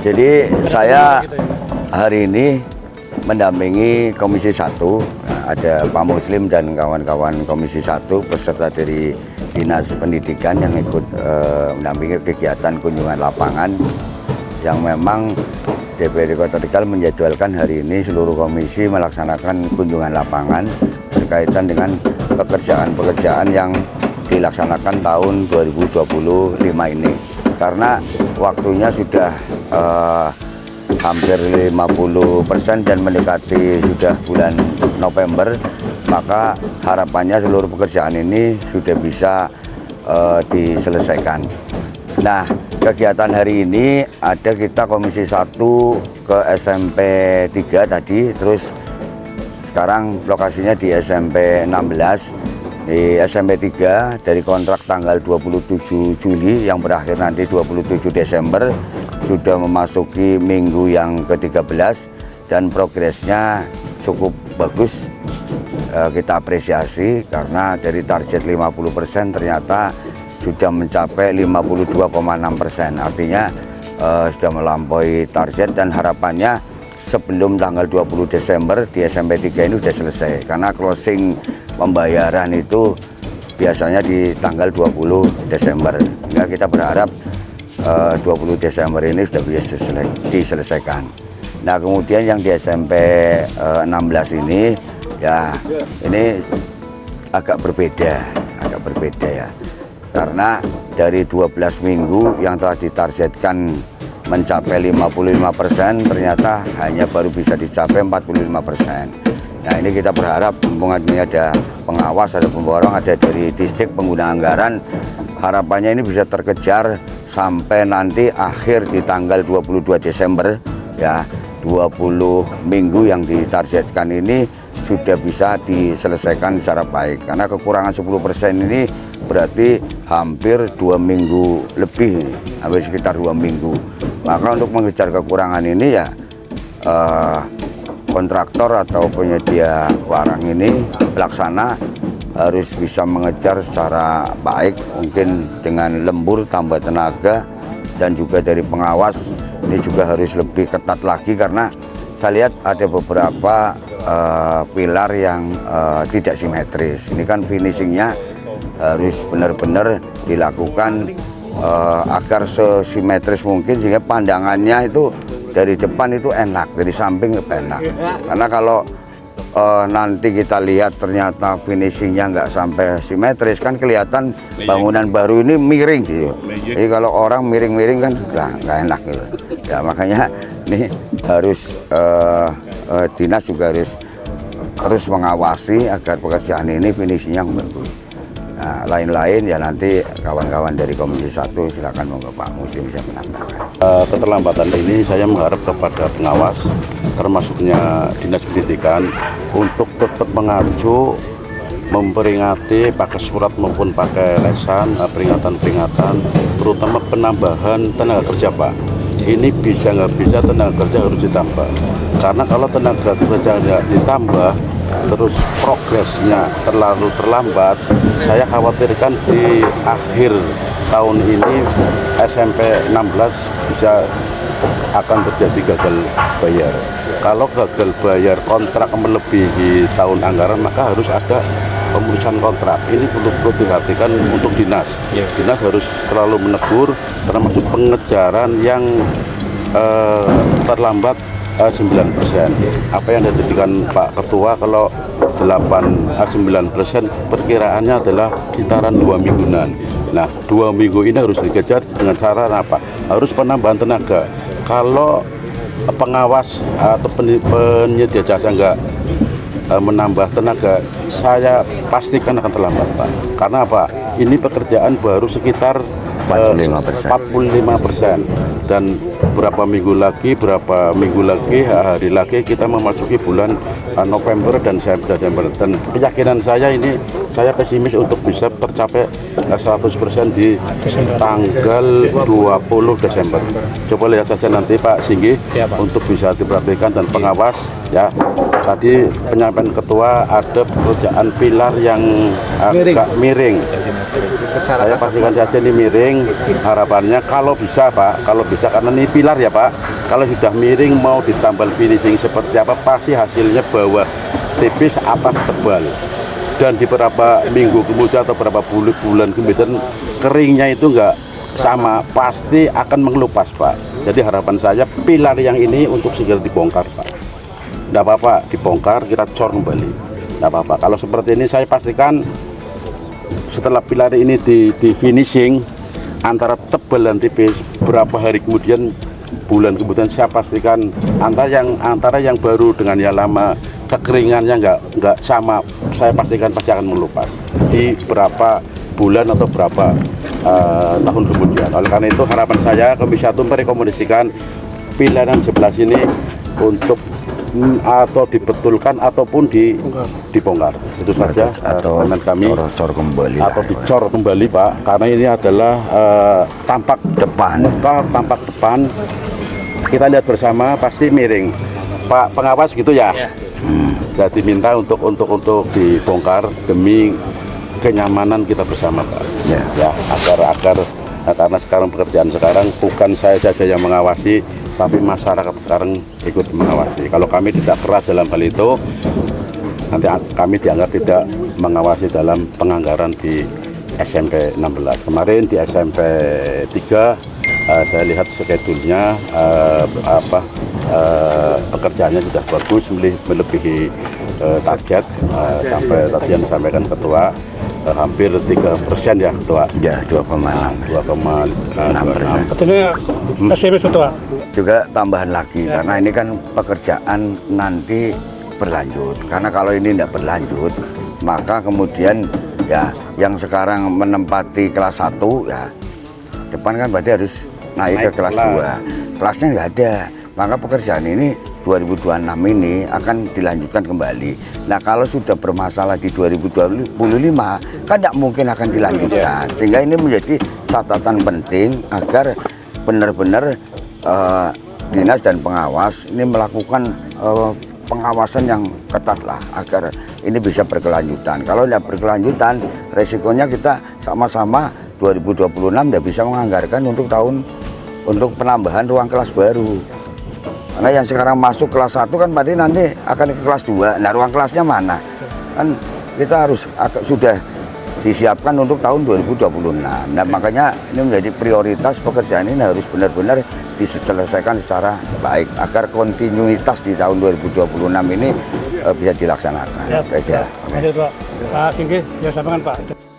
Jadi saya hari ini mendampingi Komisi 1, ada Pak Muslim dan kawan-kawan Komisi 1 peserta dari Dinas Pendidikan yang ikut mendampingi kegiatan kunjungan lapangan yang memang DPRD Kota Tegal menjadwalkan hari ini seluruh komisi melaksanakan kunjungan lapangan berkaitan dengan pekerjaan-pekerjaan yang dilaksanakan tahun 2025 ini. Karena waktunya sudah hampir 50% dan mendekati sudah bulan November, maka harapannya seluruh pekerjaan ini sudah bisa diselesaikan. Nah, kegiatan hari ini ada kita Komisi 1 ke SMP 3 tadi, terus sekarang lokasinya di SMP 16. Di SMP 3 dari kontrak tanggal 27 Juli yang berakhir nanti 27 Desember sudah memasuki minggu yang ke-13 dan progresnya cukup bagus. Kita apresiasi karena dari target 50% ternyata sudah mencapai 52,6%, artinya sudah melampaui target dan harapannya sebelum tanggal 20 Desember di SMP 3 ini sudah selesai karena closing pembayaran itu biasanya di tanggal 20 Desember. Nah, kita berharap 20 Desember ini sudah bisa diselesaikan. Nah, kemudian yang di SMP 16 ini ya ini agak berbeda ya. Karena dari 12 minggu yang telah ditargetkan mencapai 55%, ternyata hanya baru bisa dicapai 45%. Nah, ini kita berharap mumpung ini ada pengawas, ada pemborong, ada dari distrik pengguna anggaran, harapannya ini bisa terkejar sampai nanti akhir di tanggal 22 Desember ya, 20 minggu yang ditargetkan ini sudah bisa diselesaikan secara baik. Karena kekurangan 10% ini berarti hampir 2 minggu lebih, hampir sekitar 2 minggu. Maka untuk mengejar kekurangan ini ya kontraktor atau penyedia barang ini pelaksana harus bisa mengejar secara baik, mungkin dengan lembur tambah tenaga, dan juga dari pengawas ini juga harus lebih ketat lagi karena saya lihat ada beberapa pilar yang tidak simetris. Ini kan finishingnya harus benar-benar dilakukan agar sesimetris mungkin sehingga pandangannya itu dari depan itu enak, dari samping enak. Karena kalau nanti kita lihat ternyata finishingnya nggak sampai simetris kan kelihatan bangunan baru ini miring gitu. Jadi kalau orang miring-miring kan nggak enak gitu. Ya makanya ini harus dinas juga harus terus mengawasi agar pekerjaan ini finishingnya bagus. Nah, lain-lain ya nanti kawan-kawan dari Komisi 1 silakan monggo Pak Muslim bisa menambahkan. Keterlambatan ini saya mengharap kepada pengawas termasuknya Dinas Pendidikan untuk tetap mengacu, memperingati pakai surat maupun pakai lesan peringatan-peringatan, terutama penambahan tenaga kerja Pak. Ini bisa nggak bisa tenaga kerja harus ditambah, karena kalau tenaga kerja nggak ditambah terus progresnya terlalu terlambat, saya khawatirkan di akhir tahun ini SMP 16 bisa akan terjadi gagal bayar. Kalau gagal bayar kontrak melebihi tahun anggaran, maka harus ada pemutusan kontrak. Ini perlu diperhatikan untuk dinas. Dinas harus selalu menegur, termasuk pengejaran yang terlambat 9%. Apa yang dijadikan Pak Ketua kalau 9% perkiraannya adalah kisaran 2 mingguan. Nah, 2 minggu ini harus dikejar dengan cara apa? Harus penambahan tenaga. Kalau pengawas atau penyedia jasa nggak menambah tenaga, saya pastikan akan terlambat Pak. Karena apa? Ini pekerjaan baru sekitar 45%. Dan berapa minggu lagi, hari lagi kita memasuki bulan November dan Desember. Dan keyakinan saya ini, saya pesimis untuk bisa tercapai 100% di tanggal 20 Desember. Coba lihat saja nanti Pak Singgi untuk bisa diperhatikan dan pengawas ya. Tadi penyampaian ketua ada pekerjaan pilar yang agak miring. Saya pastikan saja ini miring. Harapannya kalau bisa Pak, kalau bisa karena ini pilar ya Pak. Kalau sudah miring mau ditambal finishing seperti apa pasti hasilnya bawah tipis atas tebal. Dan di beberapa minggu kemudian atau beberapa bulan kemudian keringnya itu enggak sama, pasti akan mengelupas Pak. Jadi harapan saya pilar yang ini untuk segera dibongkar Pak. Tidak apa-apa dibongkar, kita cor kembali. Tidak apa-apa. Kalau seperti ini saya pastikan setelah pilar ini di finishing antara tebal dan tipis, berapa hari kemudian, bulan kemudian saya pastikan antara yang baru dengan yang lama kekeringannya nggak sama, saya pastikan pasti akan melupas di berapa bulan atau berapa tahun kemudian. Oleh karena itu harapan saya Komisi 1 merekomendasikan pilar yang sebelah sini untuk atau dibetulkan ataupun dibongkar. Itu saja atau kami cor kembali atau dicor kembali Pak, karena ini adalah tampak depan kita lihat bersama pasti miring. Pak pengawas gitu ya. Jadi minta untuk dibongkar demi kenyamanan kita bersama Pak. Ya agar karena sekarang pekerjaan sekarang bukan saya saja yang mengawasi, tapi masyarakat sekarang ikut mengawasi. Kalau kami tidak keras dalam hal itu, nanti kami dianggap tidak mengawasi dalam penganggaran di SMP 16. Kemarin di SMP 3 saya lihat skedulnya pekerjaannya sudah bagus, melebihi target sampai tadi yang disampaikan Ketua. Hampir 3% ya Ketua. Ya 2,6%. Betulnya SMP Ketua. Juga tambahan lagi karena ini kan pekerjaan nanti berlanjut. Karena kalau ini tidak berlanjut, maka kemudian ya yang sekarang menempati kelas 1 ya depan kan berarti harus naik ke kelas 2. Kelasnya nggak ada. Maka pekerjaan ini 2026 ini akan dilanjutkan kembali. Nah kalau sudah bermasalah di 2025 kan tidak mungkin akan dilanjutkan. Sehingga ini menjadi catatan penting agar benar-benar dinas dan pengawas ini melakukan pengawasan yang ketat lah agar ini bisa berkelanjutan. Kalau tidak berkelanjutan, resikonya kita sama-sama 2026 tidak bisa menganggarkan untuk penambahan ruang kelas baru. Karena yang sekarang masuk kelas 1 kan berarti nanti akan ke kelas 2. Nah ruang kelasnya mana? Kan kita harus sudah disiapkan untuk tahun 2026. Nah makanya ini menjadi prioritas pekerjaan ini harus benar-benar diselesaikan secara baik agar kontinuitas di tahun 2026 ini bisa dilaksanakan. Ya, Pak. Pak Singgi, ya sampaikan Pak.